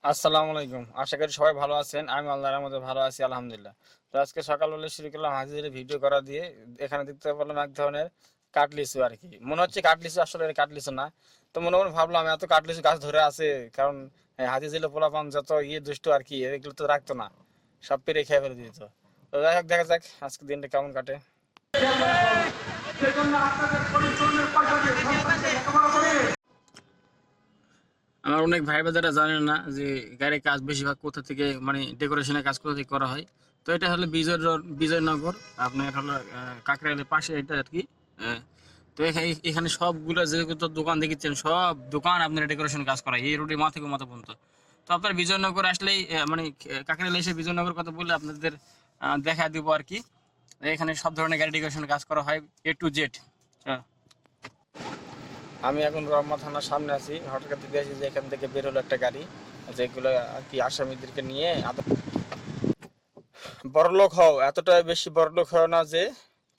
আসসালামু আলাইকুম। আশা করি সবাই ভালো আছেন। আমি আল্লাহর রহমতে ভালো আছি আলহামদুলিল্লাহ। তো আজকে সকালবেলা শুরু করলাম হাজির ভিডিও করা দিয়ে। এখানে দেখতে পেলাম এক ধরনের কাটলিচু আর কি। মনে হচ্ছে কাটলিচু, আসলে এটা কাটলিচু না। তো মনে মনে ভাবলাম এত কাটলিচু গাছ ধরে আছে, কারণ হাতিঝিলে পোলাপান যত দুষ্ট আর কি, এগুলো তো রাখতো না, সব পেরে খেয়ে ফেলে দিত। তো যাই হোক, দেখা যাক আজকে দিনটা কেমন কাটে। আমার অনেক ভাই বোনেরা জানেন না যে গাড়ির কাজ বেশিরভাগ কোথা থেকে, মানে ডেকোরেশনের কাজ কোথা থেকে করা হয়। তো এটা হলো বিজয়নগর, আপনার হলো কাকরাইলের পাশে এটা আর কি। আহ, তো এখানে সবগুলো যেগুলো দোকান দেখেছেন, সব দোকান আপনার ডেকোরেশন কাজ করা হয় এই রোডে মাথা থেকে মাথা পর্যন্ত। তো আপনার বিজয়নগর আসলেই মানে কাকরাইলে এসে বিজয়নগর কথা বললে আপনাদের দেখা দিব আর কি। এখানে সব ধরনের গাড়ি ডেকোরেশন কাজ করা হয়, A to Z। আমি এখন রমনা থানার সামনে আছি। হঠাৎ করে দেখেছি যে এখান থেকে বের হলো একটা গাড়ি, যেগুলো আর কি আসামিদেরকে নিয়ে বড়লোক হও, এতটা বেশি বড়লোক হও না যে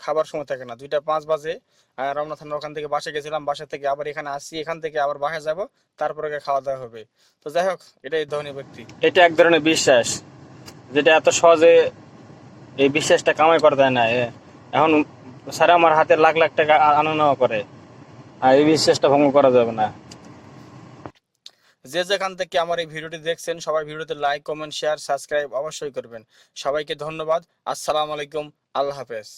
খাবার সময় থাকে না। 2টা 5 বাজে রমনা থানার ওখান থেকে বাসে গেছিলাম, বাসা থেকে আবার এখানে আসি, এখান থেকে আবার বাসায় যাব, তারপরে খাওয়া দাওয়া হবে। তো যাই হোক, এটাই ধনী ব্যক্তি, এটা এক ধরনের বিশ্বাস, যেটা এত সহজে এই বিশ্বাসটা কামাই করা যায় না। এখন স্যার আমার হাতে লাখ লাখ টাকা আনা নেওয়া করে, আর এই বিশ্বাসটা ভঙ্গ করা যাবে না। যে যেখান থেকে আমার এই ভিডিওটি দেখছেন, সবাই ভিডিওতে লাইক, কমেন্ট, শেয়ার, সাবস্ক্রাইব অবশ্যই করবেন। সবাইকে ধন্যবাদ। আসসালামু আলাইকুম। আল্লাহ হাফেজ।